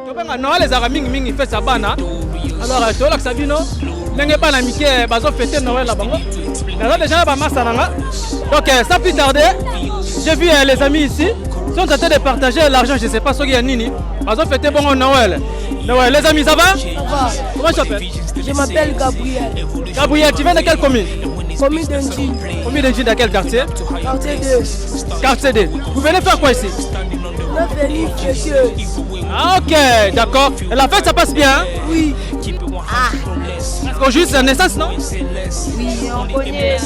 Tobanga Noël les araming mingi fait sa bana. Alors tolak sabino n'engé pas n'amiqué bazo fêter Noël là-bas. Là déjà ba masananga. Donc sans plus tarder, j'ai vu les amis ici sont en train de partager l'argent, je sais pas ce qu'il y a nini. Bazo fêter bon Noël. Noël les amis ça va? Ça va. Comment tu t'appelles? Je m'appelle Gabriel. Gabriel, tu viens de quelle commune? Commune d'Enjin. Commune d'Enjin dans quel quartier? Quartier 2. Quartier 2. Vous venez faire quoi ici? On est venu fêter. Ah ok, d'accord. Et la fête ça passe bien hein? Oui. Ah. Est-ce qu'on joue sa naissance non? Oui, on connaît.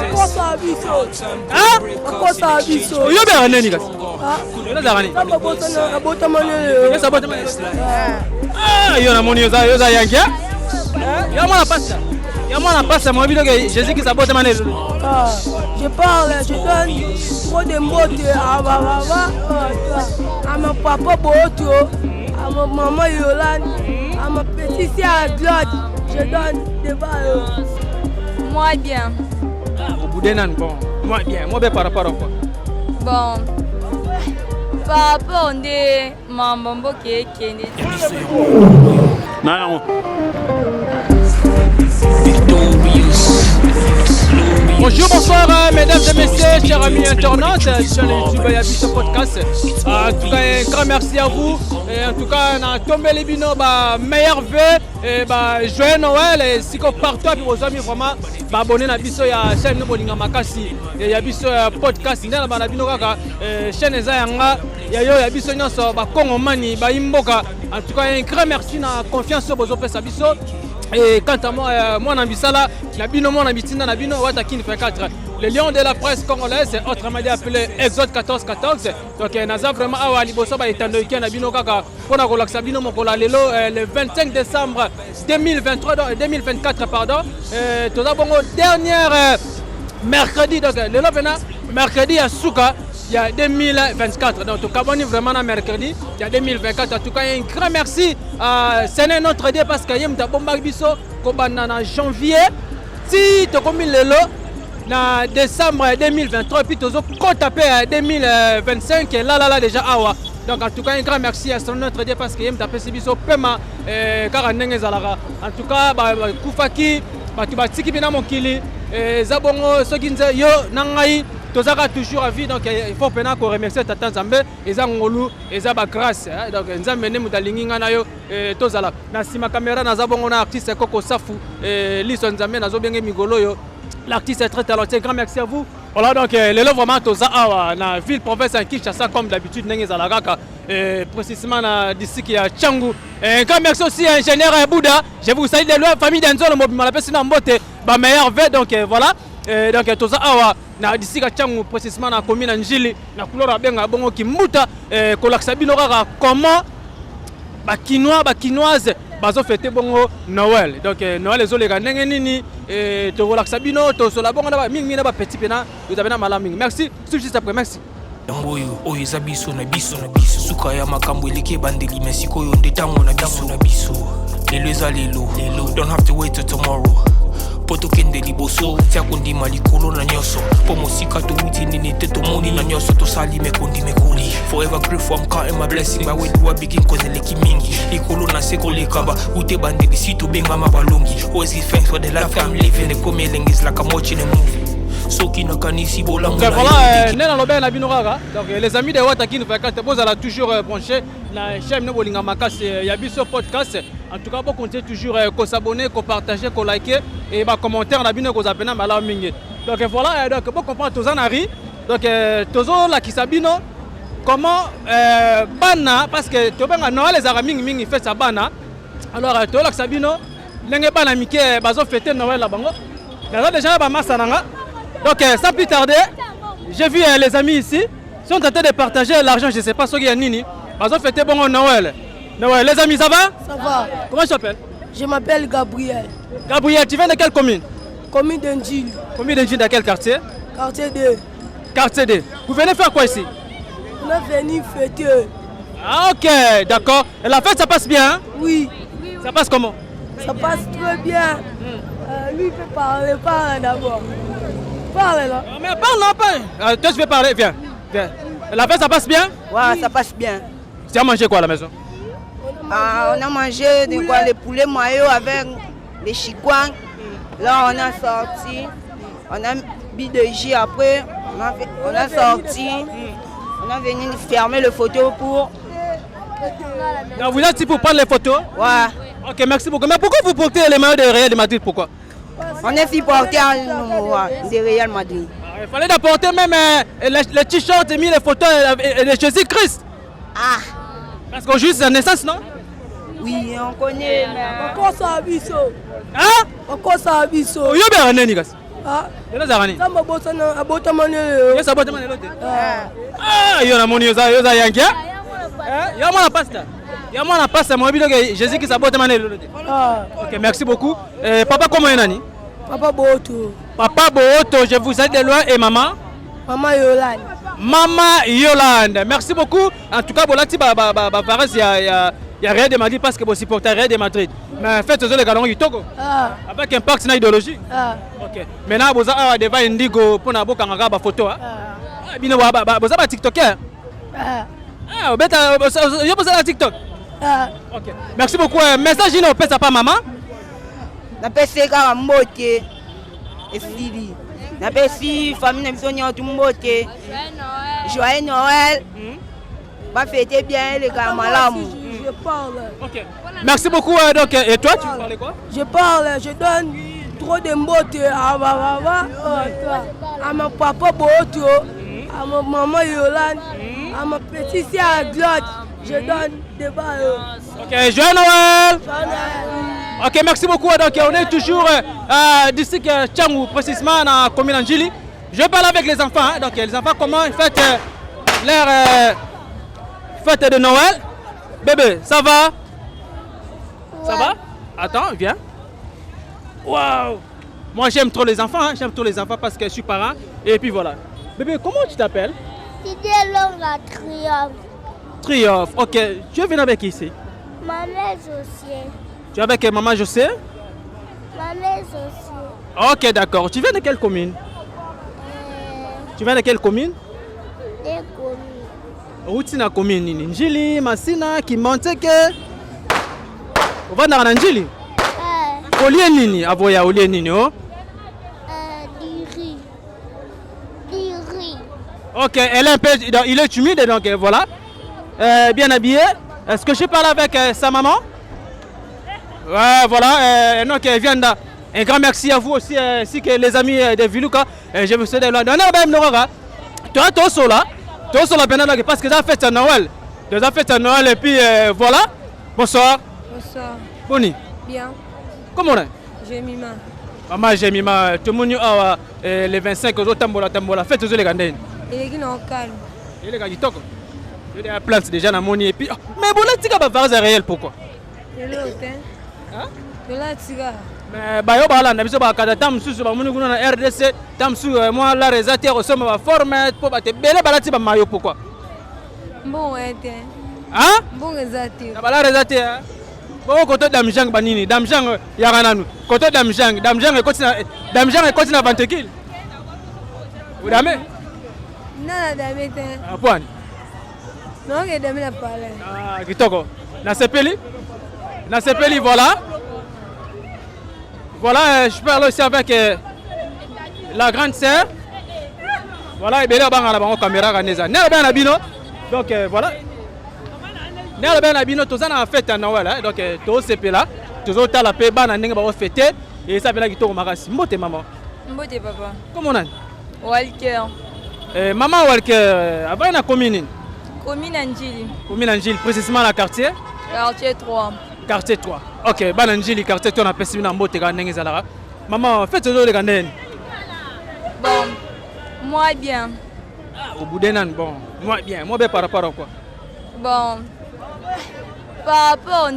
Pourquoi ça a vu ça? Hein? Pourquoi ça a vu ça? Vous avez un nez, gars. Ah. Vous avez un nez. Ça m'a botté mon nez. Ça va ah, il y a mon nez, ça y a un gars. Il y a moi la passe. Il y a moi la passe, moi vidéo que Jésus qui s'abote mon nez. Ah, je parle, je donne trop de mots à mon papa Boto, à ma maman Yolande, à ma petite sœur Claude. Je donne des balles. Moi bien. Au bout d'un an, bon. Moi bien par rapport à quoi? Bon. Par rapport à Mambombo qui est Non. Bonjour, bonsoir mesdames et messieurs, chers amis internautes sur le YouTube et ce podcast. En tout cas, un grand merci à vous. Et en tout cas, on a tombé les binos, meilleur vœu, joyeux Noël. Et si vous partez avec vos amis, vraiment, abonnez à la chaîne de Makasi. Et à ce podcast, il y a une chaîne de Zayanga. Il y a une chaîne de Kongomani, Imboka. En tout cas, un grand merci de la confiance sur vos offres. Et quant à moi, mon ambissala, Nabino, mon ambitina, Nabino, Watakin fait 4. Le lion de la presse congolaise, autrement dit appelé Exode 14-14. Donc, Naza vraiment à Libosoba et Tandoïken, Nabino Kaka, pour la relaxabino, mon Lelo, le 25 décembre 2024, pardon. Tout d'abord, dernier mercredi, donc, le Lopena, mercredi à Souka. Il y a 2024, donc tout cas vraiment à mercredi, il y a 2024. En tout cas, un grand merci à Séné notre Dieu parce qu'il y a un bon biso en janvier. Si tu as commis le lot, en décembre 2023, puis tu as tapé 2025, et là déjà awa. Donc en tout cas, un grand merci à notre Dieu parce qu'il y a un tapé ce biso pema car en tout cas, Koufaki, Batiki Bina Mokili, Zabongo, Soginze, Yo, Nangai. Tozaka toujours à vie, donc il faut remercier Tata Nzambe et Zangolu et Zaba grâce. Donc Nzambe ne mudalingi ngana yo tozala. Na sima caméra na zabongo na artiste Koko Safu et Lison Nzambe na zobenge migolo yo. L'artiste est très talentueux, grand merci à vous. Voilà donc le lot vraiment toza na ville province en Kinshasa comme d'habitude nenge zalagaka précisément d'ici qui a Tchangu. Un grand merci aussi à ingénieur Bouddha. Je vous salue de loin famille d'Anzolo mobile la personne en mbote ba meilleur vœu donc voilà. Donc toza awa na d'ici ka Tchangu précisément na commune Njili na couleur benga bongo kimuta kolaksa bino kaka comment bakinoise bazo fêter bongo Noël. Donc Noël les olega ndenge nini to kolaksa bino to sola bongo na mingi na ba petit pena vous avez na malamingi. Merci juste après merci. Oyo eza biso na biso suka ya makambo eleke bandeli mais sikoyo nde tango na biso lelo eza lelo don't have to wait till tomorrow poto kende liboso tia kondima likolo na nyoso po mosika to wuti nini te to moni na nyoso to sali mekondi mekoli forever grateful I'm counting my blessing by way do I begin koneleki mingi likolo na seko lekaba ute bandeli si to benga mabalongi always give thanks for the life I'm living the coming is like I'm watching a movie. Voilà, donc les amis de Watakin vous allez toujours brancher la chaîne de Bolinga Makas et Yabiso podcast. En tout cas, vous continuez toujours à s'abonner, à partager, à liker et à commenter à bino ko zapena mala mingi. Donc voilà, donc vous comprenez tous en ari. Donc tozo la kisabino comment bana parce que to benga Noël les araming mingi fait sa bana. Alors to la kisabino ndenge bana mike bazo fêter Noël la bango. Là déjà ba masananga. Donc sans plus tarder, j'ai vu les amis ici sont en train de partager l'argent, je ne sais pas ce qu'il y a nini. Ils ont fêté bon Noël. Noël, les amis, ça va? Ça va. Comment tu t'appelles? Je m'appelle Gabriel. Gabriel, tu viens de quelle commune? Commune d'Enjin. Commune d'Enjin, dans quel quartier? Quartier 2. Quartier 2. Vous venez faire quoi ici? On est venu fêter. Ah ok, d'accord. Et la fête, ça passe bien hein? Oui. Ça passe comment? Ça passe très bien. Lui, il peut parler d'abord. Parle là. Mais parle, non, parle. Toi, je vais parler, viens. La fête, ça passe bien? Ouais, ça passe bien. Tu as mangé quoi à la maison? On On a mangé de quoi, les poulets maillots avec les chikwang. Là, on a sorti. On a bu de jus après. On a sorti. On a venu fermer le photo pour... Donc, vous êtes ici pour prendre les photos? Ouais. Ok, merci beaucoup. Mais pourquoi vous portez les maillots de Real de Madrid? Pourquoi? On est supporters de Real Madrid. Il fallait apporter même les t-shirts et mis les photos et les Jésus-Christ. Ah. Parce qu'aujourd'hui c'est sa naissance, non? Oui, on connaît. Encore ça abisso. Hein? Encore ça abisso. Oh, yo bien Nigas. Ah. Yo zarani. Ça m'a bossé à Botamane. Yo ça Botamane l'autre. Ah, yo na moni yo za yankia. Yo moi pasta. Yo moi pasta moi bi que Jésus qui ça Botamane l'autre. Ah. OK, merci beaucoup. Papa comment est nani? Papa Boto. Papa Boto, je vous salue de loin et maman? Maman Yolande. Maman Yolande. Merci beaucoup. En tout cas, voilà, il y a Real de Madrid parce que vous supportez Real de Madrid. Mais faites les galons du Togo. Avec un pacte idéologie. Ok. Maintenant, vous avez devant Indigo pour nous faire une photo. Vous avez un TikToker. Vous avez un TikTok. Ok. Merci beaucoup. Message, il ne pas maman. Napesi kaka mbote esili. Napesi famille na biso nyoto mbote. Joyeux Noël. Ba fêter bien les malamu. Je parle. OK. Merci beaucoup. Donc et toi tu parles quoi? Je parle, je donne trop de mbote à mon papa Boto, à ma maman Yolande, à ma petite sœur Claude. Je donne des balles. OK, joyeux Noël. Ok, merci beaucoup. Donc, on est toujours d'ici que Tchangou, précisément dans la commune Njili. Je parle avec les enfants. Hein. Donc, les enfants, comment ils fêtent leur fête de Noël? Bébé, ça va? Ouais. Ça va? Attends, viens. Waouh! Moi, j'aime trop les enfants. Hein. J'aime trop les enfants parce que je suis parent. Et puis voilà. Bébé, comment tu t'appelles? Tidélonga Triomphe. Triomphe. Ok. Tu es venu avec qui ici? Maman José. Tu es avec maman José? Maman José. Ok, d'accord. Tu viens de quelle commune? Tu viens de quelle commune? Des communes. Routina commune nini? Njili, Masina, Kimanteke. On va dans Njili? Olie nini? Avoya olie nini oh? Du riz. Du riz. Ok, elle est un peu, il est timide donc voilà. Bien habillé. Est-ce que je parle avec sa maman? Ouais, voilà. Donc elle vient là. Un grand merci à vous aussi, ainsi que les amis de Viluka. Je vous souhaite de loin. Tu as ton sol là. Ton sol là parce que ça fait un Noël. Ça fait un Noël et puis voilà. Bonsoir. Bonsoir. Boni. Bien. Comment on est? Jemima. Maman Jemima, tout le monde a les 25 autres tambola. Faites tous les gandins. Il est calme. Il est gagné. Il y a plein déjà dans mon et puis. Mais bon là tu vas faire réel pourquoi? Il est hôtel. Hein? Il est tigre. Mais bah yo bala na biso ba kada tam susu ba munu na RDC tam su moi la réalisateur au sommet va former pour ba te belé balati ba mayo pourquoi? Bon était. Hein? Bon réalisateur. Na bala réalisateur. Bon côté damjang banini damjang ya kananu côté damjang e continue Vantekil. Vous dame? Na dame te. Ah point. Non que dame na parler. Ah kitoko. Na sepeli voilà. Voilà, je parle aussi avec la grande sœur. Voilà, et bien là, on a la caméra. Donc voilà. Nous avons fait une fête à Noël. Donc, tout ce là. Tout ça, la paix, on a fêté. Et ça, c'est un magasin. Mbote, maman. Mbote, papa. Comment on a? Walker. Maman Walker, avant la commune. Commune Njili. Commune Njili, précisément la quartier? Quartier 3. Quartier 3. Ok, Bananjili, quartier 3, on a perçu dans Mbote, maman, faites-le les gandens. Bon, moi bien. Au bout d'un an, bon, moi bien par rapport à quoi? Bon, par rapport à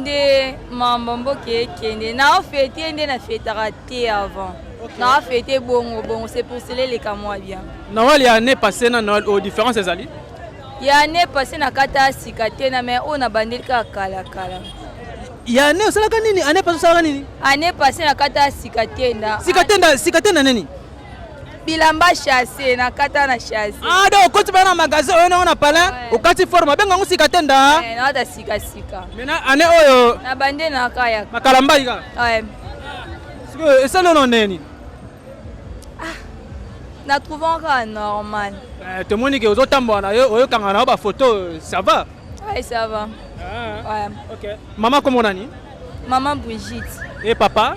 Mambo qui n'a fêté, n'a fêté raté avant. N'a fêté bon, c'est pour cela les cas moi bien. Noël, il y a année passée, Noël, aux différences des alliés? Il y a année passée, na kata sikate na mais on a bandé kala. Il y a année, c'est la canine, année passée, ça nini? Année passée, na kata sikate na. Sikate na nini? bilamba chassé na kata na chassé. Ah donc quand tu vas dans un magasin on a parlé au quartier forme benga ngusika katenda. Na da sika sika. Maintenant année oyo Na bande na kaya. makalamba ika. Ouais. Et ça le nom neni. Na trouvons que normal. Tout le monde qui aux tambo na yo kanga na ba photo ça va. Ouais, ça va. Ouais. OK. Maman comment on a ni? Maman Brigitte. Et papa?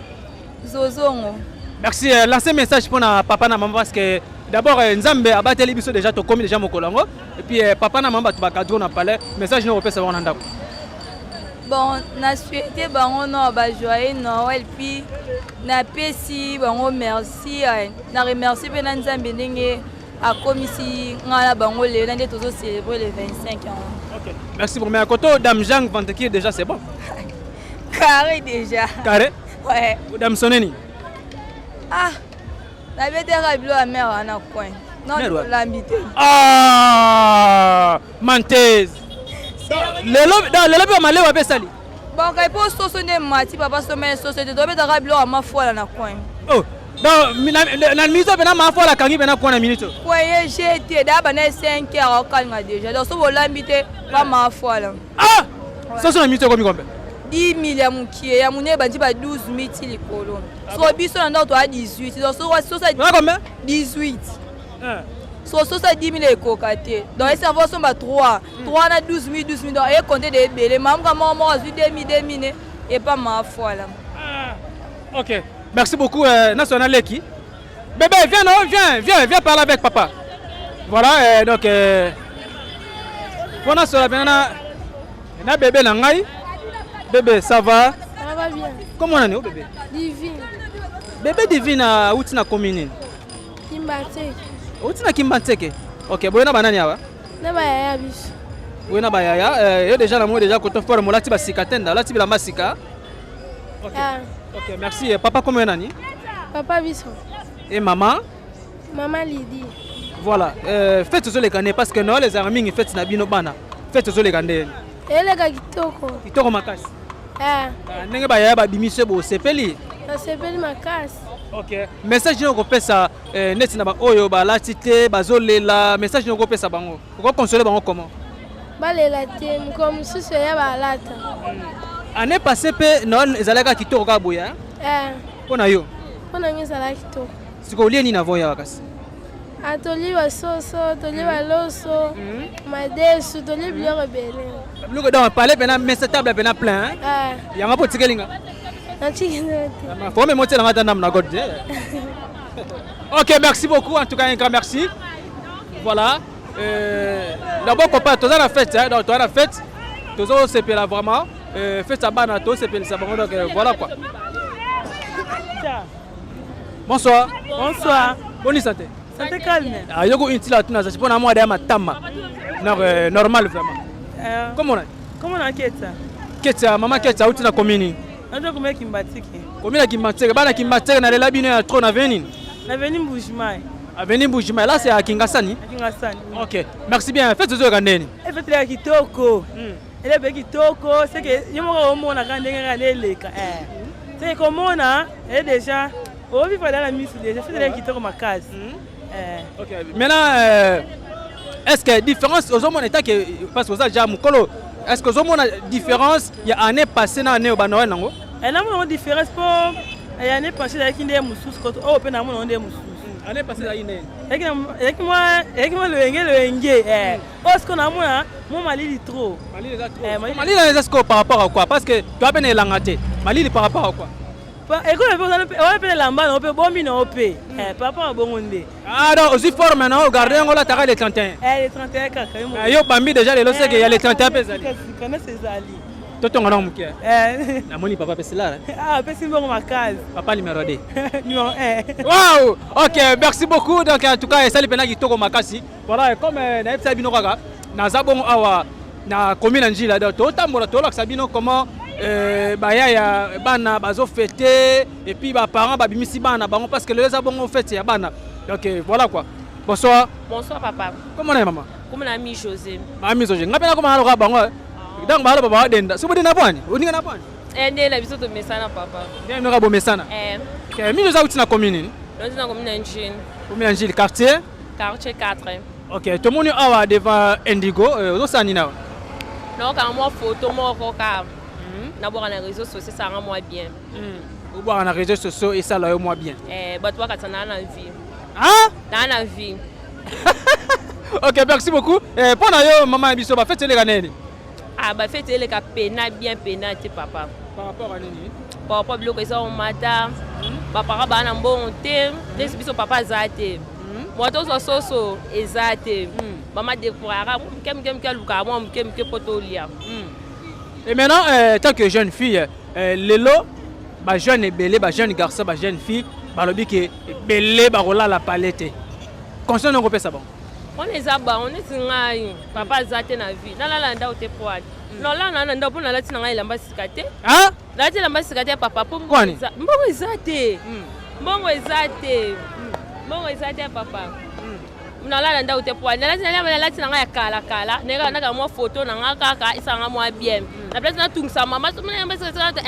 Zozongo. Merci. Lancez un message pour papa et maman parce que d'abord Nzambe a battu les bisous déjà to comme déjà mon colongo et puis papa et maman tu vas cadrer na palais message nous repère savoir nanda. Bon, na souhaité bango no ba joyeux Noël puis na pesi bango merci na remercier pe na Nzambe ndenge a komisi ngala bango le na tozo célébrer le 25 ans. OK. Merci pour mes côté dame Jean Vanteki déjà c'est bon. Carré déjà. Carré? Ouais. Dame Soneni. Ah, la bête est bleu à mer en a coin. Non, l'habité. Ah, menteuse. Le lobby a malé ou a sali. Bon, quand il faut saucer des mati, papa se met saucer de dobe de bleu à ma foi en a coin. Oh, donc la mise à ma foi la cangi bena coin minute. Ouais, j'ai été d'abord 5 heures au calme déjà. Donc, sur l'habité, pas ma foi là. Ah, ça c'est la minute comme combien? 10 000 ya mukie ya mune bandi ba 12 000 likolo. So biso na ndo to 18. Donc so ça combien? 18. So ça 10 000 ekokate. Donc ça va somba 3. 3 na 12 000 donc et compter des belé mam ka mo 2000 et pas ma foi là. OK. Merci beaucoup National Leki. Bébé viens parler avec papa. Voilà donc on a sur la banana na bébé na ngai. Bébé, ça va? Ça va bien. Comment on est, bébé? Divine. Bébé Divine, où tu as commune? Kimbateke. Où tu as Kimbateke? OK, bon, on a banane yawa. Na ba yaya biso. Oui, na ba yaya. Déjà la moi déjà quand on fait mon lati basika tenda, lati bila masika. OK. OK, merci. Papa comment on est? Papa biso. Et maman? Maman Lydie. Voilà. Faites les canets parce que nous les armines faites na bino bana. Faites les canets. Ele ka kitoko. Kitoko makasi. Ndenge ba yaya ba bimise bo sepeli. Na sepeli makasi. OK. Message no ko pesa neti na ba oyo ba latite bazolela message no ko pesa bango. Ko consoler bango comment? Balela te comme susu ya ba lata. Année passée pe Noël ezalaka kitoko ka boya. Pona yo. Pona ngizala kitoko. Siko lieni na voya wakasi. Atoliwa soso, toliwa loso, madesu, toliwa biloko belé. Biloko donc parler pena messe table pena plein. Yanga po tikelinga. Na tikinote. Faut même monter la madame na god. OK, merci beaucoup en tout cas un grand merci. Voilà. D'abord papa, tu as la fête hein, donc tu as la fête. Tu as c'est là vraiment fête ça bana to c'est ça donc voilà quoi. Bonsoir. Bonsoir. Bonne santé. Santé calme. Ah yoko intila tuna ça c'est pour moi derrière ma tama. Normal vraiment. Comment on a? Comment on a Ketsa? Ketsa maman Ketsa où tu na commune? Ndio kumeka Kimbatiki. Commune Kimbatiki bana Kimbatiki na lela bino ya trop na veni. Na veni Mbujimai. Avenue Mbujimai là c'est à Kingasani. À Kingasani. OK. Merci bien. Faites ce que ndeni. Faites la kitoko. Elle est kitoko, c'est que yemo ko mona ka ndenge ka leleka. C'est comme on a et déjà au vivre dans la musique déjà faites la kitoko makasi. OK. Maintenant est-ce que différence aux hommes état que parce que ça déjà mukolo est-ce que aux hommes différence il y a année passée na année au Noël nango? Elle a une différence pour il y a année passée avec une mususu ko o pe na mo ndé mususu. Année passée là ine. Avec moi le ngé parce qu'on a moi mon Mali trop. Mali les trop. Mali les est-ce que par rapport à quoi? Parce que tu as peine langaté. Mali par rapport à quoi? Écoute, on peut l'amba, on peut bomber, on peut. Par rapport à Bongonde. Ah donc aussi fort maintenant, regardez on la tara les 31. Les 31 kaka. Yo bambi déjà les lorsque il y a les 31 pesali. Connais ces ali. Toto ngana mukia. Na moni papa pesela. Ah, pesi mbongo makazi. Papa numéro 2. Numéro 1. Waouh! OK, merci beaucoup. Donc en tout cas, sali pena kitoko makasi. Voilà, comme na epsa bino kaka. Na zabongo awa na commune njila donc to tambola to laksa bino comment baya ya bana bazo fêter et puis ba parents ba bimisi bana bango parce que les zabongo fête ya bana. Donc voilà quoi. Bonsoir. Bonsoir papa. Comment on est maman? Comment on a mis José? Mami José. Ngapena comment aloka bango. Donc bala baba denda. Subo denda pwani? Uninga na pwani? Ende la biso to mesana papa. Bien no ka bo mesana. Okay, mi José utina commune. Ndio na commune njini. Combien Gilles quartier? Quartier 4. Ok, tout le monde est devant Indigo. Où ça Nina? Non, quand moi photo, moi coca. D'abord dans les réseaux sociaux, ça rend moi bien. Vous boire dans les réseaux sociaux et ça là moi bien. Bah toi quand tu as la vie. Hein? Dans la vie. Ok, merci beaucoup. Pendant yo maman Biso va fêter les années. Ah bah fêter les cas pénal bien pénal papa. Par rapport à nini? Par rapport bloqué ça au matin. Papa ba na bon thé, les biso papa zate. Moi to so ezate. Maman découvrir kem luka moi kem potolia. Et maintenant tant que jeune fille lelo ba jeune et belé ba jeune garçon ba jeune fille ba lobi que belé ba rola la palette. Concernant on peut ça bon. On est à on est ngai papa zate na vie. Na la nda ote poil. Non là na nda pona la tina ngai lamba sikate. Hein? La tina lamba sikate papa pour Kwani? Mbongo zate. Mbongo zate. Mbongo zate papa. Non là nda ote poil. La tina ngai kala. Nega na mo photo na nga kaka isanga mo bien. La place na tungsa mama so na lamba sikate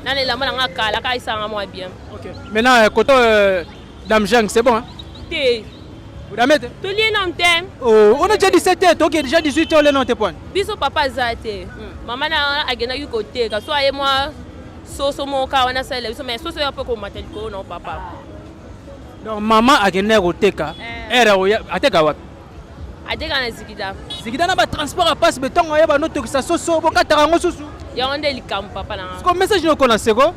na le lamba na kala ka isanga mo bien. OK. Maintenant côté Dame Jean, c'est bon hein? Té. Vous la mettez? Tout lié non tem. Oh, on a déjà 17 ans, donc il y a déjà 18 ans, les noms tes points. Biso papa zate. Maman na agena yu côté, ka so aye moi so mon ka wana sele, biso mais so ya peu ko matel ko non papa. Donc maman agena roteka. Era oya ateka wat. Adeka na zikida. Zikida na ba transport à passe beton oya ba noto ça soso boka tarango susu. Ya onde likam papa na. Comme message no connaissez go?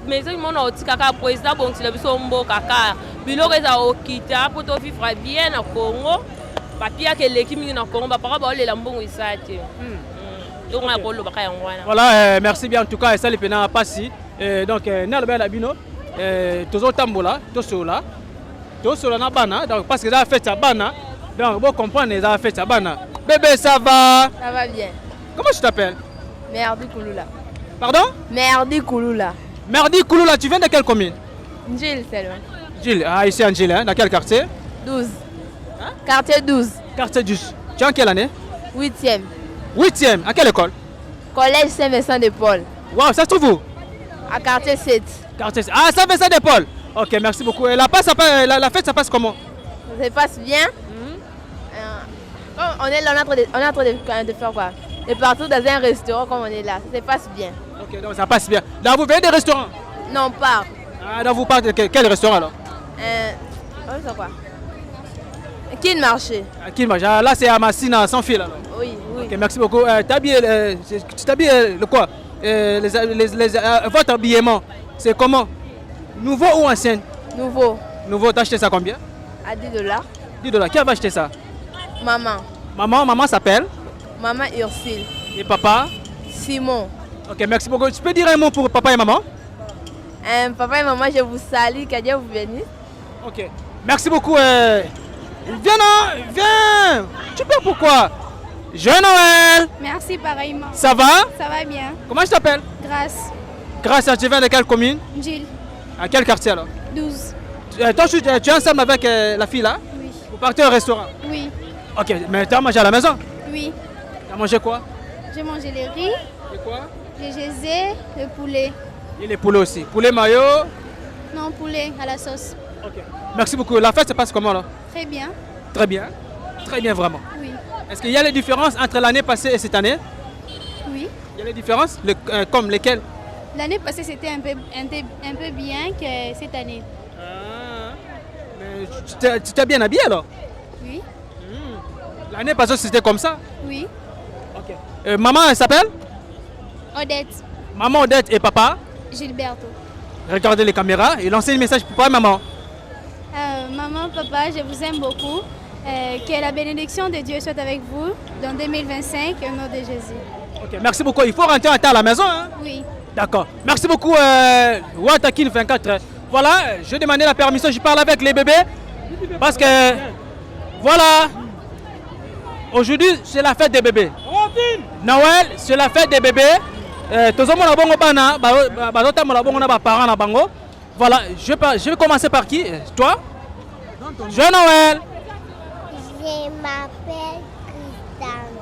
Mais ça mon otika ka président bon ti biso mboka ka. Biloko eza okita po to vivre bien na Congo. Papia ke leki mingi na Congo ba para ba olela mbongo isate. Donc on a bolo ba ka yangwana. Voilà, merci bien en tout cas ça les pena passi. Donc na ba na bino tozo tambola, tosola. Tosola na bana donc parce que ça fait ça bana. Donc vous comprenez ça fait ça bana. Bébé ça va? Ça va bien. Comment tu t'appelles? Merdi Kouloula. Pardon? Merdi Kouloula. Merdi Kouloula, tu viens de quelle commune? Gilles, c'est loin. Gilles, ici en Gilles, hein? Dans quel quartier? 12. Hein? Quartier 12. Quartier 12. Tu es en quelle année? 8e. 8e. À quelle école? Collège Saint-Vincent-de-Paul. Wow, ça se trouve où? À quartier 7. Quartier 7. Ah, Saint-Vincent-de-Paul. Ok, merci beaucoup. Et la fête, ça passe comment? Ça se passe bien. On est là, on est en train de faire quoi? De partout dans un restaurant comme on est là. Ça se passe bien. Ok, donc ça passe bien. Là, vous venez des restaurants? Non, pas. Ah, là, vous partez de quel restaurant alors? C'est quoi? Qui marché? Qui marche? Là, c'est à Massina, sans fil alors. Oui, oui. Ok, merci beaucoup. Tu t'habilles le quoi? Votre habillement, c'est comment? Nouveau ou ancien? Nouveau. Nouveau, t'as acheté ça combien? À $10. $10. Qui va acheter ça? Maman. Maman s'appelle? Maman Ursule. Et papa? Simon. Ok, merci beaucoup. Tu peux dire un mot pour papa et maman? Papa et maman, je vous salue, que Dieu vous bénisse. Ok, merci beaucoup. Viens, non, viens. Tu peux pourquoi? Joyeux Noël. Merci pareillement. Ça va? Ça va bien. Comment je t'appelle? Grâce. Grâce, tu viens de quelle commune? Gilles. À quel quartier alors? 12. Toi, tu es ensemble avec la fille là? Oui. Vous partez au restaurant? Oui. Ok, mais tu as mangé à la maison? Oui. Tu as mangé quoi? J'ai mangé le riz, Et quoi? le gésé, le poulet. Et les poulets aussi. Poulet mayo? Non, poulet à la sauce. Ok. Merci beaucoup. La fête se passe comment là? Très bien. Très bien. Très bien vraiment. Oui. Est-ce qu'il y a des différences entre l'année passée et cette année? Oui. Il y a des différences? Comme lesquelles? L'année passée, c'était un peu bien que cette année. Ah. Mais tu t'es bien habillé alors? Oui. L'année passée c'était comme ça? Oui. Ok. Maman elle s'appelle? Odette. Maman Odette et papa? Gilberto. Regardez les caméras et lancez un message pour papa et maman. Maman, papa, je vous aime beaucoup. Que la bénédiction de Dieu soit avec vous dans 2025 au nom de Jésus. Ok, merci beaucoup. Il faut rentrer en temps à la maison, hein? Oui. D'accord. Merci beaucoup, Watakin 24. Voilà, je demandais la permission, je parle avec les bébés. Parce que, voilà, aujourd'hui, c'est la fête des bébés. Noël, c'est la fête des bébés. Voilà, je vais commencer par qui? Toi? Joyeux Noël. Je m'appelle Christine.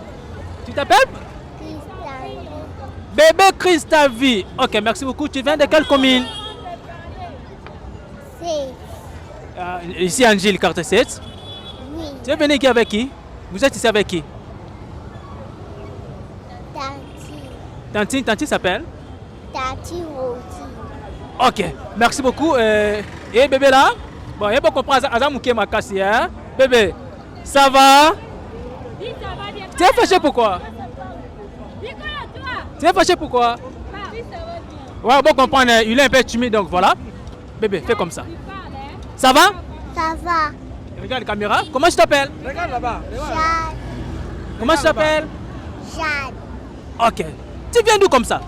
Tu t'appelles? Christine. Bébé Christavi. Ok, merci beaucoup. Tu viens de quelle commune? Ici, Angile, carte 7. Oui. Tu es venu ici avec qui? Vous êtes ici avec qui? Tanti. Tanti s'appelle? Tanti Roti. Ok, merci beaucoup. Et bébé là? Bon, il faut comprendre Azam Mouké Makassi, hein? Bébé, ça va? Tu es fâché pourquoi? Tu es fâché pourquoi? Ouais, bon comprendre, il est un peu timide, donc voilà. Bébé, fais comme ça. Ça va? Ça va. Regarde la caméra. Comment tu t'appelles? Regarde là-bas. Jade. Comment tu t'appelles? Jade. Ok. Tu viens d'où comme ça?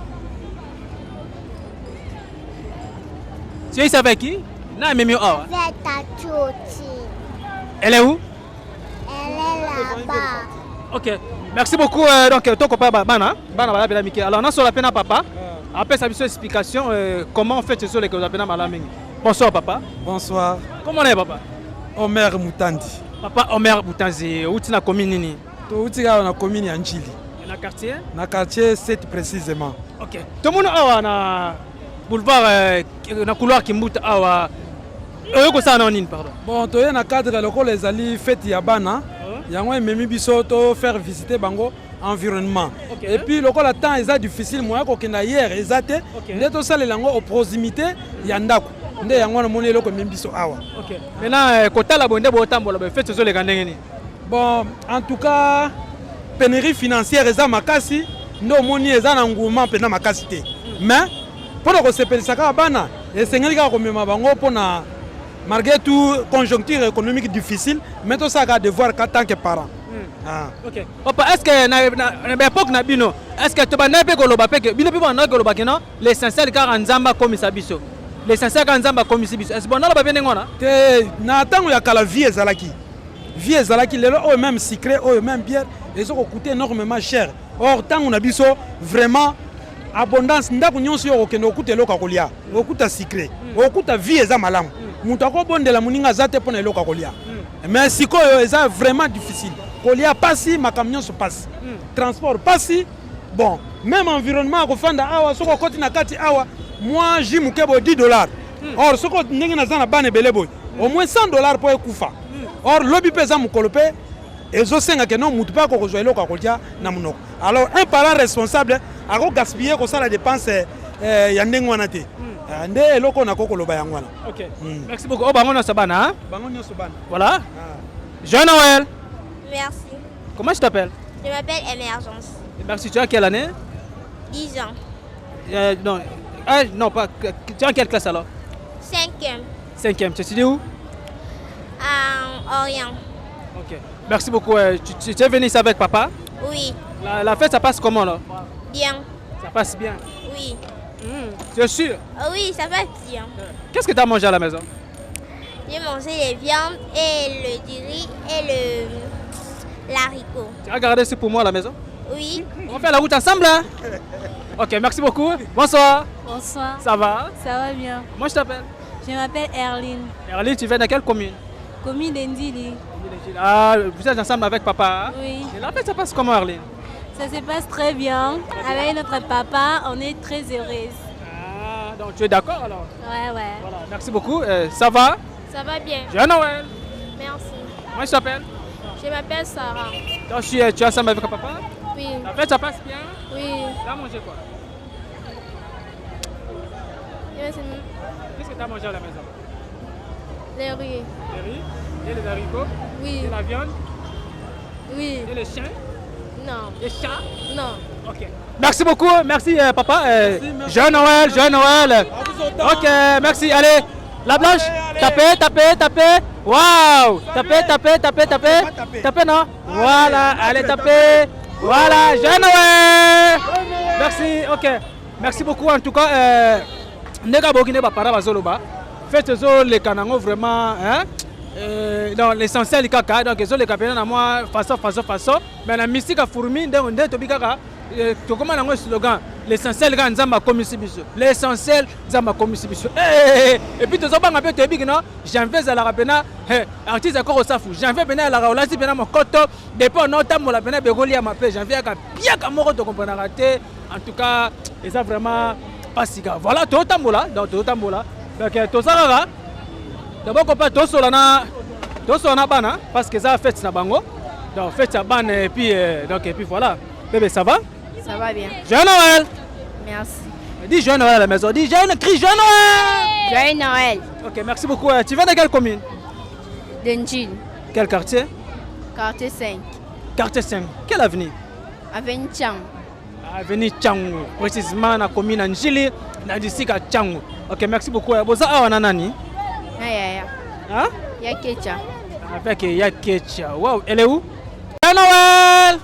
Tu es ici avec qui? Non, mais Avec Tanti Roti. Elle est où? Elle est là-bas. Ok. Merci beaucoup. Donc, ton copain, Bana. Alors, on a sur la peine à papa. Après, ça a une explication comment on fait ce sur les Kozapena Malaming. Bonsoir, papa. Bonsoir. Comment est papa? Omer Moutandi. Papa Omer Moutandi. Où tu as commune? Où tu as commune en Chili. Dans le quartier? Dans le quartier 7 précisément. Ok. Tout le monde a un boulevard, dans couloir qui moute à. Bon, tu es dans le cadre de les alliés fêtes Yabana. Il y a un même biso to faire visiter bango environnement. Et puis le temps est difficile moi ko kenda hier ezate ndeto sale lango au proximité ya ndako nde yango na moni loko même biso awa. OK. Maintenant kota la bonde bo tambola be fête zo le kandengeni. Bon, en tout cas pénurie financière eza makasi ndo moni eza na nguma pena makasi te. Mais pour ko sepelisa ka bana esengeli ka ko mema bango pona malgré tout conjoncture économique difficile, mais tout ça a devoir en tant que parent. Ok. Papa, est-ce que na l'époque na bino, est-ce que tu vas n'importe quoi que bino bino na goloba que non l'essentiel car nzamba comme sabiso. L'essentiel car nzamba comme sabiso. Est-ce bon na ba bene ngona? Te na tango ya kala vie ezalaki. Vie ezalaki lelo o même sucré o même bière, ils ont coûté énormément cher. Or tango na biso vraiment abondance ndako nyonso yo okende okuta eloka kolia okuta sucré okuta vie eza malamu mutu akobondela moninga aza te mpona eloka kolia mais sikoyo eza vraiment difficile kolia pasi makambo nyonso pasi transport pasi bon même environnement akofanda awa soko okoti na kati awa mwa ji moke boye $10 or soko ndenge naza na bana ebele boye au moins $100 mpo ekufa or lobi mpe eza mokolo mpe ezosengaka no mutu mpe akokozwa eloko akolia na monoko alors un parent responsable ako gaspiller kosala dépense ya ndenge wana te nde eloko na kokoloba yango wana. OK. Merci beaucoup. Oh bango na sabana hein? Bango nyonso bana. Voilà. Jean Noël. Merci. Comment tu t'appelles? Je m'appelle Émergence. Merci. Tu as quelle année? 10 ans. Non, pas. Tu es en quelle classe alors? 5e. 5e. Tu étudies où? À Orient. OK. Merci beaucoup. Tu es venu ici avec papa? Oui. La fête, ça passe comment là? Bien. Ça passe bien? Oui. Tu es sûr? Oui, ça passe bien. Qu'est-ce que tu as mangé à la maison? J'ai mangé les viandes et du riz et l'haricot. Tu as gardé ça pour moi à la maison? Oui. On fait la route ensemble hein? OK, merci beaucoup. Bonsoir. Bonsoir. Ça va? Ça va bien. Moi je t'appelle? Je m'appelle Erline. Erline, tu viens de quelle commune? Commune d'Endili. Ah, vous êtes ensemble avec papa? Hein? Oui. Et la fête, ça passe comment, Erline? Ça se passe très bien. Avec notre papa, on est très heureuse. Ah, donc tu es d'accord alors? Ouais. Voilà, merci beaucoup. Ça va? Ça va bien. Jean Noël. Merci. Moi je t'appelle? Je m'appelle Sarah. Donc tu es ensemble avec papa? Oui. La fête, ça passe bien? Oui. Tu as mangé quoi? Qu'est-ce que tu as mangé à la maison? Les riz. Les riz? Et les haricots? Oui. Et la viande? Oui. Et les chiens? Non. Les chats? Non. OK. Merci beaucoup. Merci papa. Jean Noël. OK, merci. Allez, la blanche. Tapez. Waouh. Tapez, non? Voilà, allez, tapez. Voilà, Jean Noël. Merci. OK. Merci beaucoup en tout cas. Nega bokine ba para bazoloba. Faites les canangos vraiment hein. Donc l'essentiel kaka donc les capitaines à moi façon mais la musique a fourmi ndé to bikaka to comment nango slogan l'essentiel ka nzamba komisi biso l'essentiel nzamba komisi biso et puis to zobanga pe to biki non janvier za la rapena artiste encore safu janvier bena la rolasi bena mokoto depuis on tamola bena begoli ya mape janvier ka bien ka moko to comprendre raté en tout cas et ça vraiment pas si grave voilà to tambola donc to tambola donc to ça D'abord, on peut tous na bana parce que ça fait na bango. Donc fête à ban et puis voilà. Bébé, ça va? Ça va bien. Joyeux Noël. Merci. Dis Joyeux Noël à la maison. Dis crie Joyeux Noël. Joyeux Noël. Ok, merci beaucoup. Tu viens de quelle commune? D'Engine. Quel quartier? Quartier 5. Quartier 5. Quelle avenue? Avenue Chang. Avenue Changu. Précisément na commune Njili na district Changu. Ok, merci beaucoup. Boza awa nani? Aya. Hein? Yakecha. Avec Yakecha. Wow, elle est où? Joyeux Noël.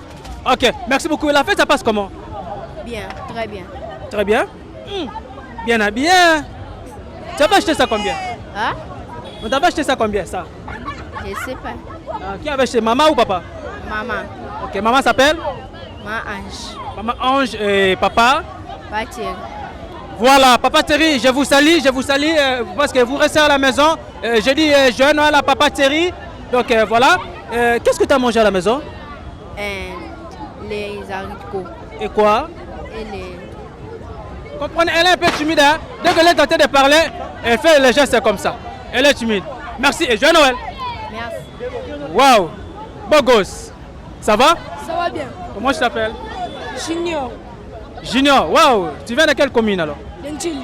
Ok, merci beaucoup. La fête, ça passe comment? Bien, très bien. Très bien. Bien habillé. Tu as acheté ça combien? Hein? On t'a acheté ça combien ça? Je sais pas. Qui avait acheté, maman ou papa? Maman. Ok, maman s'appelle? Maman Ange. Maman Ange et papa? Thierry. Voilà, papa Thierry, je vous salue parce que vous restez à la maison. Je dis Joyeux Noël à papa Thierry. Donc voilà. Qu'est-ce que tu as mangé à la maison? Les haricots. Et quoi? Et les... Comprenez, elle est un peu timide. Hein? Dès qu'elle est tentée de parler, elle fait les gestes comme ça. Elle est timide. Merci et Joyeux Noël. Merci. Waouh, beau gosse. Ça va? Ça va bien. Comment tu t'appelles? Junior. Junior, waouh. Tu viens de quelle commune alors? D'Engine.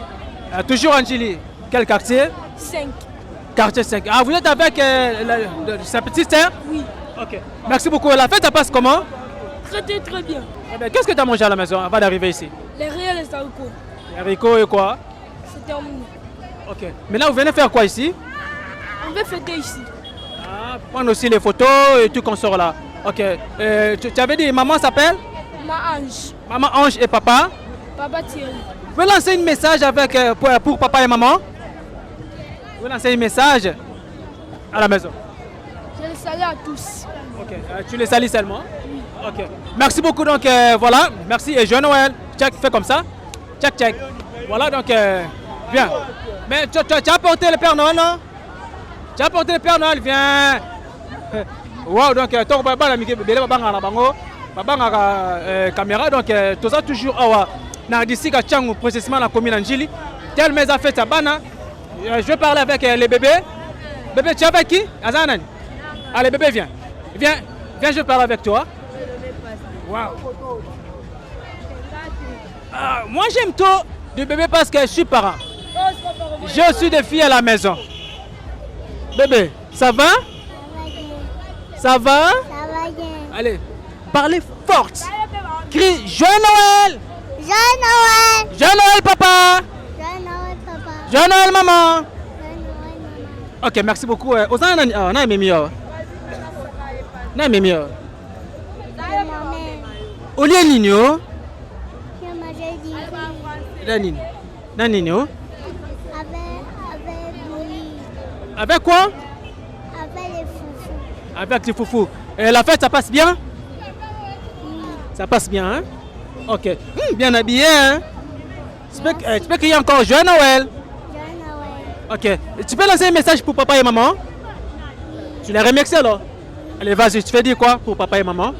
Toujours en Chili. Quel quartier? 5. Quartier 5. Ah, vous êtes avec sa petite sœur? Oui. Ok. Merci beaucoup. La fête, ça passe comment? Très bien. Qu'est-ce que tu as mangé à la maison avant d'arriver ici? Les riz et les haricots. Les haricots et quoi? C'est terminé. Ok. Maintenant, vous venez faire quoi ici? On va fêter ici. Ah, prendre aussi les photos et tout qu'on sort là. Ok. Tu avais dit, maman s'appelle? Maman Ange. Maman Ange et papa? Papa Thierry. Vous pouvez lancer un message avec, pour papa et maman? Vous pouvez lancer un message à la maison? Je les salue à tous. Ok. Tu les salues seulement? Oui. Ok. Merci beaucoup. Donc voilà. Merci et Joyeux Noël. Check, fais comme ça. Check, check. Voilà donc viens. Mais tu as apporté le Père Noël, non? Tu as apporté le Père Noël, viens. Wow, donc tu as caméra. Donc tu as toujours dans district Changu, précisément la commune Njili. Tel mes affaires à Bana. Je vais parler avec les bébés. Bébé, tu es avec qui? Azanan. Allez, bébé, viens. Viens, je parle avec toi. Wow. Moi, j'aime trop du bébé parce que je suis parent. Je suis des filles à la maison. Bébé, ça va? Ça va? Ça va bien. Allez, parlez fort. Crie Joyeux Noël! Joyeux Noël! Joyeux Noël, papa! Joyeux Noël, papa! Joyeux Noël, maman! Joyeux Noël, maman! Ok, merci beaucoup. Na mimio. Olie nino. Nino. Avec bouillie. Avec quoi? Avec les foufous. Avec les foufous. Et la fête, ça passe bien? Ça passe bien, hein? Ok. Bien habillé, hein? Tu peux crier encore Joyeux Noël? Joyeux Noël. Ok. Tu peux lancer un message pour papa et maman? Tu les remercies alors? Allez, vas-y, tu fais dire quoi pour papa et maman?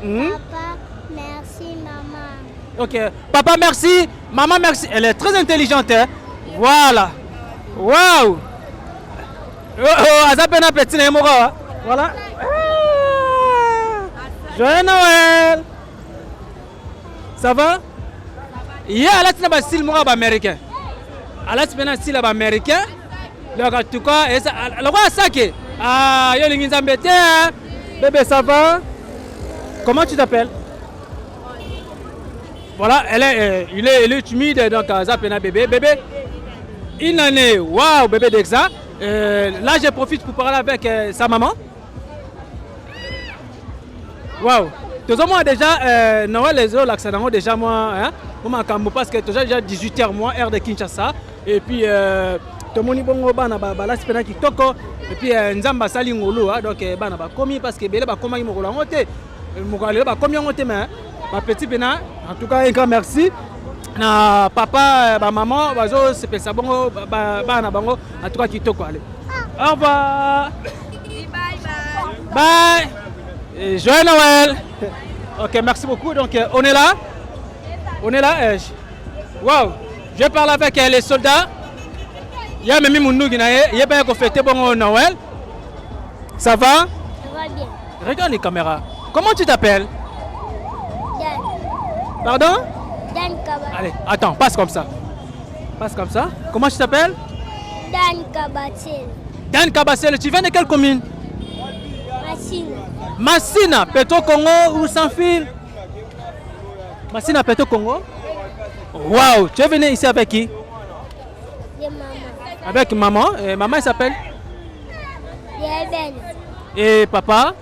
Papa, merci, maman. Ok. Papa, merci. Maman, merci. Elle est très intelligente, hein? Voilà. Waouh! Azapena petit Nemora. Voilà. Joyeux Noël! Ça va? Yeah, elle a un style américain. Elle a un style américain. Donc, en tout cas, elle a ça qui. Ah, yo les embêtés, hein? Bébé, ça va? Comment tu t'appelles? Voilà, elle est timide, donc Zapena bébé. Bébé, une année, waouh, bébé d'Exa. Là, je profite pour parler avec sa maman. Waouh, tous moi déjà, Noël les autres, l'accident déjà moi, hein, parce que déjà 18h moi, heure de Kinshasa. Et puis, tout le monde est bon, là, c'est qui toko. Et puis, Nzamba sali ngolo, donc, bana ba komi parce que bele ba koma imo la honte. Mugale ba komi honte mais, ma petit bena, en tout cas un grand merci. Na papa, ba maman, bazo c'est ça bon, bana bango, en tout cas qui toko allez. Au revoir. Bye. Bye. Et Joyeux Noël. Ok, merci beaucoup. Donc on est là. On est là. Waouh. Je parle avec les soldats. Il y a même Mounou qui n'a pas fêté bon Noël. Ça va? Ça va bien. Regarde les caméras. Comment tu t'appelles? Dan. Pardon? Dan Kabatel. Allez, attends, passe comme ça. Passe comme ça. Comment tu t'appelles? Dan Kabatel. Dan Kabatel, tu viens de quelle commune? Massina. Massina, Petro Congo ou sans fil? Massina, Petro Congo? Waouh, tu es venu ici avec qui? De maman. Avec maman. Et maman, elle s'appelle? Ben. Et papa?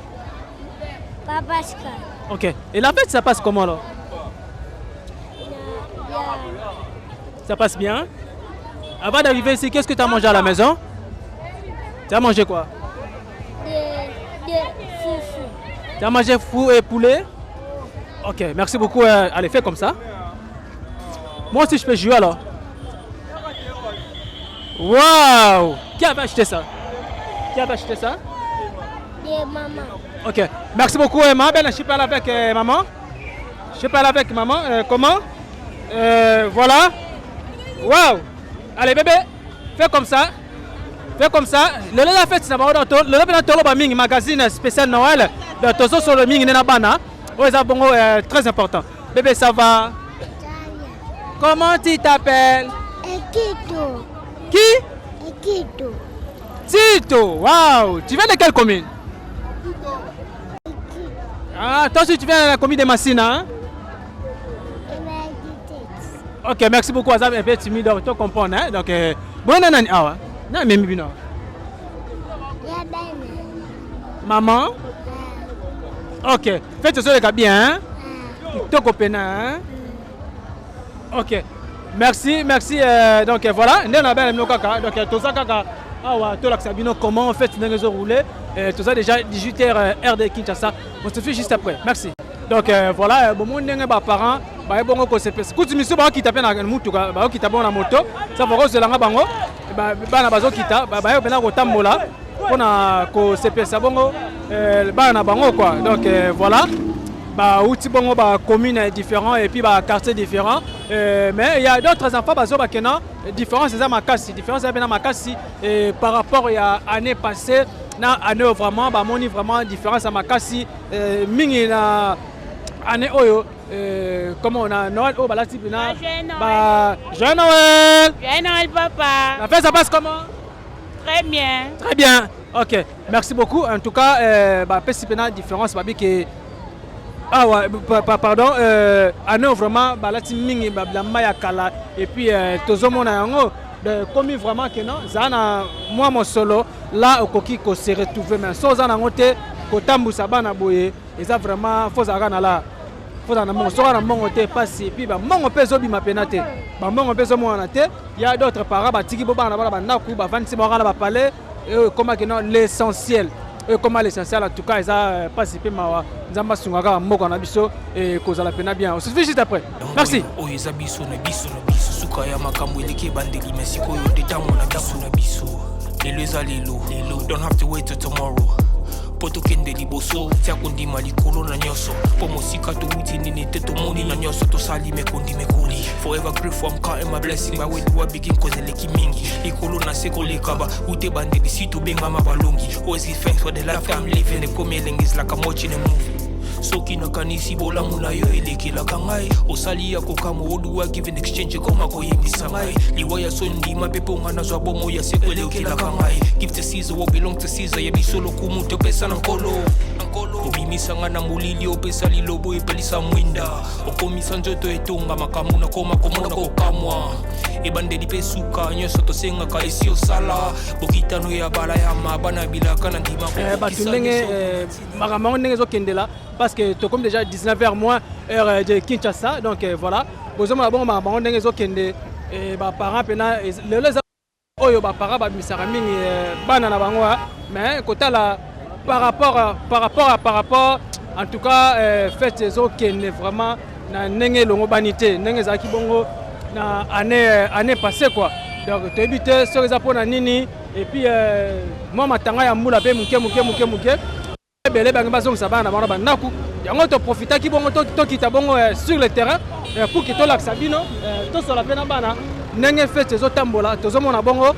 Papa Pascal. Ok. Et la fête, ça passe comment là? Ça passe bien? Avant d'arriver ici, qu'est-ce que tu as mangé à la maison? Tu as mangé quoi? De foufou. Tu as mangé fou et poulet? Ok, merci beaucoup. Allez, fais comme ça. Moi aussi, je peux jouer alors. Waouh! Qui avait acheté ça? Qui avait acheté ça? De maman. Ok, merci beaucoup. Maman, je parle avec maman. Je parle avec maman. Comment? Voilà. Waouh! Allez, bébé, fais comme ça. Fais comme ça. Le la fête, c'est un magazine spécial Noël. Le sur le ming bana. Très important. Bébé, ça va? Comment tu t'appelles? Ekito. Qui? Ekito. Tito. Waouh! Tu viens de quelle commune? Ah, toi aussi tu viens de la commune de Massina, hein? Ok, merci beaucoup. Azam est un peu timide, tu comprends, hein? Donc, bon, non, awa. Non, mais non. Maman? Ok, faites ce que bien, hein? Tu comprends, hein? Ok, merci. Donc, voilà. Donc, tout ça, comment en fait nous rouler. Tout ça déjà 18h RD Kinshasa. On se fait juste après. Merci. Donc voilà, bon monde n'est pas parent, bah bon ko CPS. Kuti misu ba kita pe na mutu ba kita bon na moto. Ça va rose langa bango. Ba na bazo kita ba yo bena ko tambola. Pona ko CPS bongo ba na bango quoi. Donc voilà. Bah outil bongo ba commune différents et puis ba quartier différents. Mais il y a d'autres enfants bazo ba kena différence c'est ça makasi. Différence c'est bena makasi par rapport à année passée. Na année vraiment ba moni vraiment différence à makasi mingi na année oyo comment on a Noël oh bah là type na bah Joyeux Noël. Joyeux Noël papa. La fête ça passe comment? Très bien. Très bien. OK, merci beaucoup. En tout cas bah pesipena différence ba bi que ah ouais pardon année vraiment bah là type mingi ba la maya kala et puis tozomo na yango comme vraiment que non zana moi mon solo là au coquille ko se retrouver mais sans en ngote ko tambusa bana boye et ça vraiment faut ça na là faut na mon sora na mon te passer puis ba mon peso bi ma penate ba mon peso mo na te il y a d'autres parents ba tiki bo bana ba na ku ba 26 mois na ba parler comment que non l'essentiel comment l'essentiel en tout cas ça participer ma nzamba sungaka moko na biso et kozala pena bien on se fait juste après merci oh ezabiso na biso suka ya makambo eleki bandeli mesiko yo detango na biso lelo eza lelo don't have to wait till tomorrow poto kende liboso tia kondima likolo na nyonso po mosika towuti nini te tomoni na nyonso tosali mekoli forever grateful I'm counting my blessing ba when you begin cause eleki mingi likolo na se koleka ba ute bandeli si tobengama balongi always give thanks for the life I'm living the coming is like I'm watching a movie soki nakanisi bolamu na yo elekelaka ngai osali ya kokamo oluwa give in exchange koma koyebisa ngai liwa ya sondima mpe mpo nga nazwa bomo ya seko elekelaka ngai give to Caesar what belong to Caesar yebiso lokumu topesa na nkolo obimisanga na molili opesa lilobo epelisa mwinda okomisa nzoto etonga makambo nakoma komona kokamwa ebandeli mpe suka nyonso tosengaka esi osala bokitano ya bala ya mabana bilaka na ndima bato ndenge makambo ndenge ezokendela parce que tu comme déjà 19h moins heure de Kinshasa donc voilà besoin na bon makambo ndenge ezokende ba parents pena lelo oyo ba parents ba misara mingi bana na bango mais kotala par rapport en tout cas fête ezokende vraiment na ndenge longo banité ndenge zaki bongo na année passée quoi donc tu éviter ce que ça pour na nini et puis moi matanga ya mbula pe muke ebele bango bazongisa bana bango bandako yango toprofitaki bongo tokita bongo sur le terrain pour que tolakisa bino tosola mpe na bana ndenge fete ezotambola tozomona bongo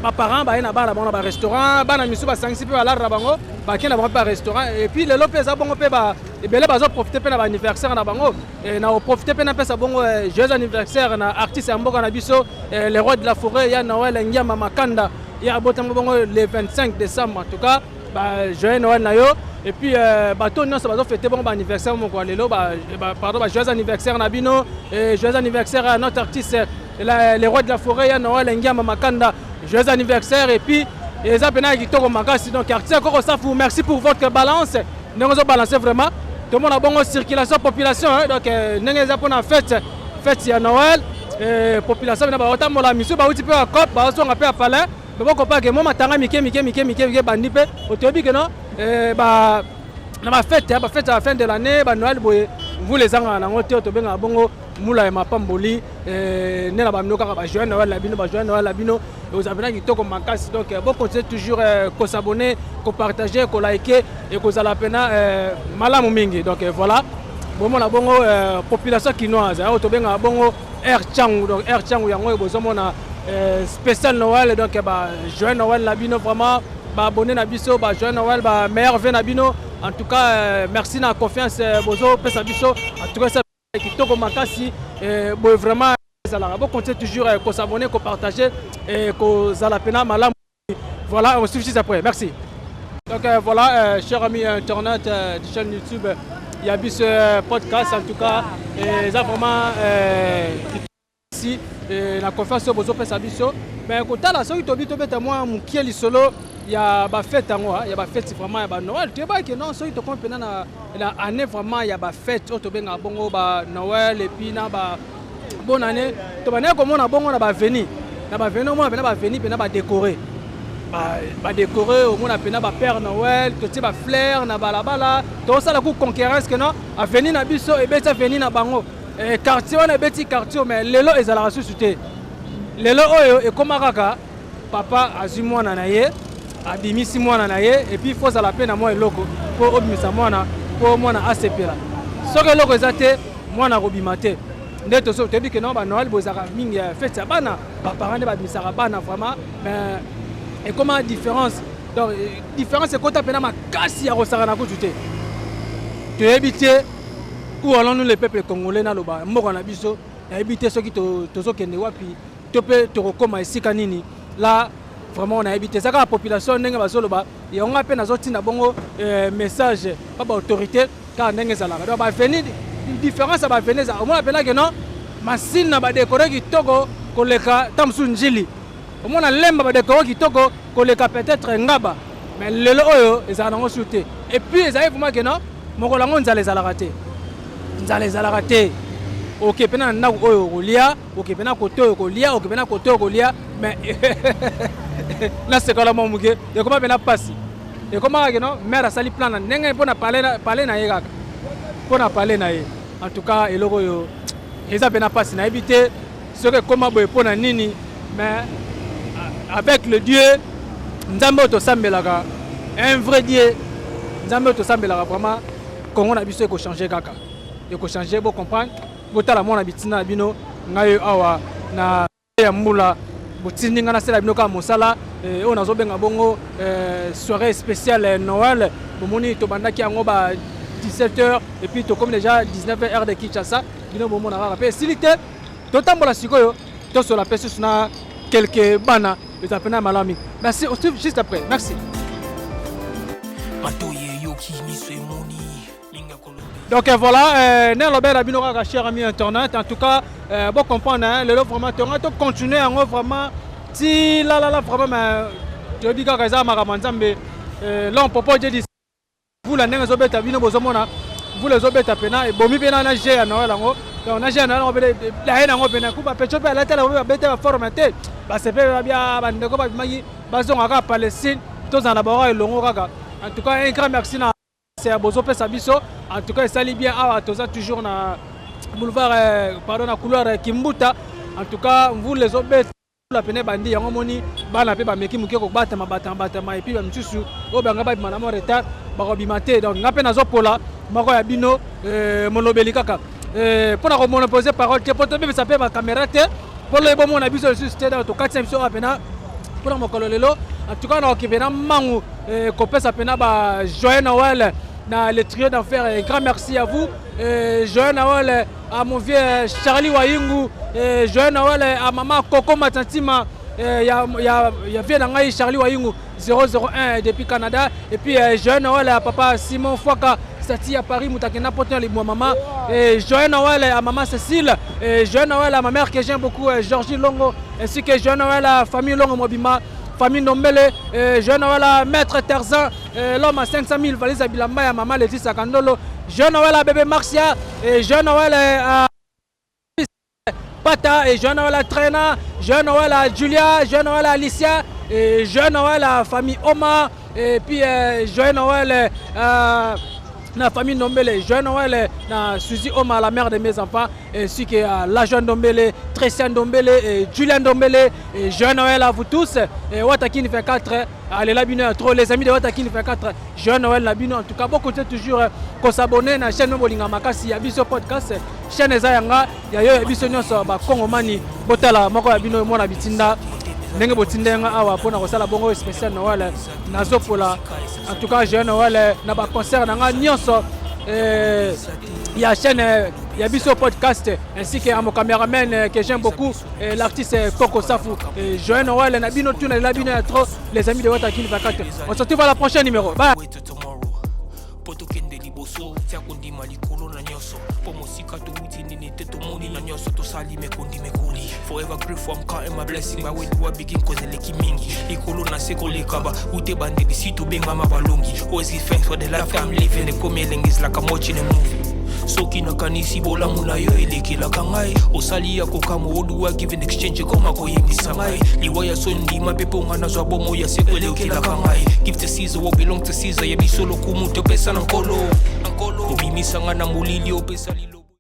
baparent baye na bana bango na barestaurant bana misu basangisi mpe balare na bango bakei na bango mpe barestaurant et puis lelo mpe eza bongo mpe ebele bazoprofite mpe na baanniversaire na bango na oprofite mpe napesa bongo joyeux anniversaire na artiste ya mboka na biso le roi de la forêt ya Noël Ngiama Makanda ya abotango bongo le 25 décembre en tout cas joyeux Noël na yo et puis bato nyonso bazofete bongo baanniversaire moko lelo pardon joyeux anniversaire na bino joyeux anniversaire à notre artiste le roi de la forêt ya Noël Ngiama Makanda joyeux anniversaire et puis eza pena kitoko makasi donc artiste koko safu merci pour votre balance ndenge ozo balancer vraiment tout le monde a bongo circulation population donc ndenge eza pona fête ya Noël population na ba otambola misu ba uti pe a cop ba songa pe a palais boko pa ke mo matanga mike bandi pe otobi ke non ba na ba fête à la fin de l'année ba Noël boye vous les anga na ngote to benga bongo mula ya mapamboli ne na ba mnoka ba joyeux Noël la bino vous avez kitoko makasi donc bon continuer toujours ko s'abonner ko partager ko liker et ko zala pena malamu mingi donc voilà bon na bongo population kinoise to benga bongo Air Changu donc Air Changu yango bozomona spécial Noël donc joyeux Noël la bino vraiment abonné na biso joyeux Noël meilleur vœu na bino en tout cas merci na confiance bozo pesa biso en tout cas ça kitoko makasi boy vraiment zala bon continuer toujours ko s'abonner ko partager et ko zala pena malamu voilà on se suit après merci donc voilà chers amis internautes de chaîne YouTube il y a bis podcast en tout cas et ça vraiment ici la confiance bozo pesa biso mais kotala soki tobi tobeta moi mukieli solo ya ba fête yango ya ba fête vraiment ya ba Noël tu vois que non soki to kompena na année vraiment ya ba fête o to benga bongo ba Noël et puis na ba bonne année to bana ko mona bongo na ba veni o mona ba veni pe na ba décorer ba décorer o mona pe na ba Père Noël to ti ba fleur na balabala to ça la coup concurrence que non a veni na biso e beta veni na bango quartier on a beti quartier mais lelo ezala susute lelo oyo e koma kaka papa azui mwana na ye abimisi mwana na ye et puis il faut ça la peine à moi eloko pour obimisa mwana pour mwana asepela soki eloko eza te mwana kobima te nde toyebi ke non ba Noël bozaka mingi fete ya bana baparent nde babimisaka bana vraiment mais ekoma différence donc différence ekota mpena makasi ya kosaka na kutu te toyebi te où allons-nous le peuple congolais naloba mboka na biso nayebi te soki tozokende wapi to mpe tokokoma esika nini là vraiment on a évité ça la population ndenge bazoloba yango mpe nazotinda bongo message pa ba autorité car ndenge ezalaka donc baveni différence ya baveni eza omona mpena ke non masine na badekore kitoko koleka ta mosusu njili omona lemba badekore kitoko koleka peut-être ngaba mais lelo oyo ezala nango su te et puis ezali vraiment ke non mokolo yango nzala ezalaka te oke pena na ndako oyo kolia oke pena kote oyo kolia oke pena kote oyo kolia mais nasekola mwa moke ekoma pena pasi ekomaka ke non maire asali plan na ndenge mpo na pale na ye kaka mpo na pale na ye en tout cas eloko oyo eza pena pasi nayebi te soki ekoma boye mpo na nini mais avec le dieu nzambe oyo tosambelaka un vrai dieu nzambe oyo tosambelaka vraiment kongo na biso ekochange kaka ekochange bo comprendre botala mwana bitina na bino ngai awa na ya mbula botindi nga nasala bino kaka mosala oyo nazobenga bongo soirée spéciale Noël bomoni tobandaki yango ba 17h et puis tokomi déjà 19h heure de Kinshasa bino bomona kaka mpe esili te totambola sikoyo tosola mpe susu na quelques bana eza pena malamu mingi merci on se retrouve juste après merci donc voilà ne lobe na bino kaka cher ami internet en tout cas bon comprendre lelo vraiment to continuer yango vraiment ti la vraiment mais to bi kaka za makambo nzambe là on propose de vous la ndenge zobeta bino bozomona vous les obeta pena et bomi pena na je ya Noël yango donc na je ya Noël yango bele la hena yango pena kuba pecho pe la tele ba beta formaté ba se pe bia ba ndeko ba magi bazonga ka Palestine to za na ba elongo kaka en tout cas un grand merci na c'est bozo pe sabiso en tout cas ça lit bien awa toza toujours na boulevard pardon na couloir Kimbuta en tout cas vous les obeta la pene bandi yango moni bana pe ba meki muke ko batama et puis ba misusu o banga ba bima na mo retard ba ko bimate donc nga pe nazo pola mako ya bino monobeli kaka pona ko monoposer parole te poto be ça pe ba caméra te polo ebo mona biso sur stade to 4 biso apena pona mokolo lelo en tout cas na okibena mangu ko pesa pena ba joyeux Noël na le trio d'enfer. Grand merci à vous. Joyeux Noël à mon vieux Charlie Wayingu. Joyeux Noël à maman Coco Matantima. Il y a vieux Nangaï Charlie Wayingu 001 depuis Canada. Et puis joyeux Noël à papa Simon Fouaka. Sati à Paris, Moutakena Potin, les maman. Joyeux Noël à maman Cécile. Joyeux Noël à ma mère que j'aime beaucoup, Georgie Longo. Ainsi que joyeux Noël à famille Longo Mobima. Famille Nombele, jeune Noël à Maître Tarzan, l'homme à 500 000 valises à Bilamba, à maman Laetitia Kandolo, jeune Noël à bébé Marcia, et jeune Noël à Pata, et jeune Noël à Trena, jeune Noël à Julia, jeune Noël à Alicia, et jeune Noël à famille Oma, et puis jeune Noël à la famille Nombele, jeune Noël à Suzy Oma, la mère de mes enfants, ainsi que la jeune Nombele, Trécian Dombele, et Julien Dombele, et jeune Noël à vous tous, et Watakini fait 4, allez la bino trop, les amis de Watakini fait 4, jeune Noël la bino, en tout cas, beaucoup de toujours qu'on s'abonne à la chaîne Mobolinga Makasi, à Biso Podcast, chaîne Zayanga, il y a Biso Nyonso, Kongo Mani, Botala, Moko Abino, Mona Bitinda, ndenge botindenga awa pona kosala bongo spécial Noël nazopola en tout cas jeune Noël na ba concert nanga nyonso ya chaîne ya Biso Podcast ainsi que à mon caméraman que j'aime beaucoup l'artiste Coco Safou jeune Noël na bino tuna la bino trop les amis de Watakini 24 on se retrouve à la prochaine numéro bye. Forever grateful, I'm counting my blessing. My way to a begin cause the leki mingi. Ikolo na seko lekaba. Ute bande di situ beng mama balongi. Always give thanks for the life I'm living. The coming is like I'm watching a movie. Soki na kanisi bola muna yo eleki la kangai. Osali ya kokamo oduwa give in exchange koma ko yemi sangai. Liwaya sondi mapepo ngana zwa bomo ya seko eleki la kangai. Give to Caesar what belong to Caesar. Yebi solo kumu te pesa na nkolo. Obi misanga na mulili opesa lilo.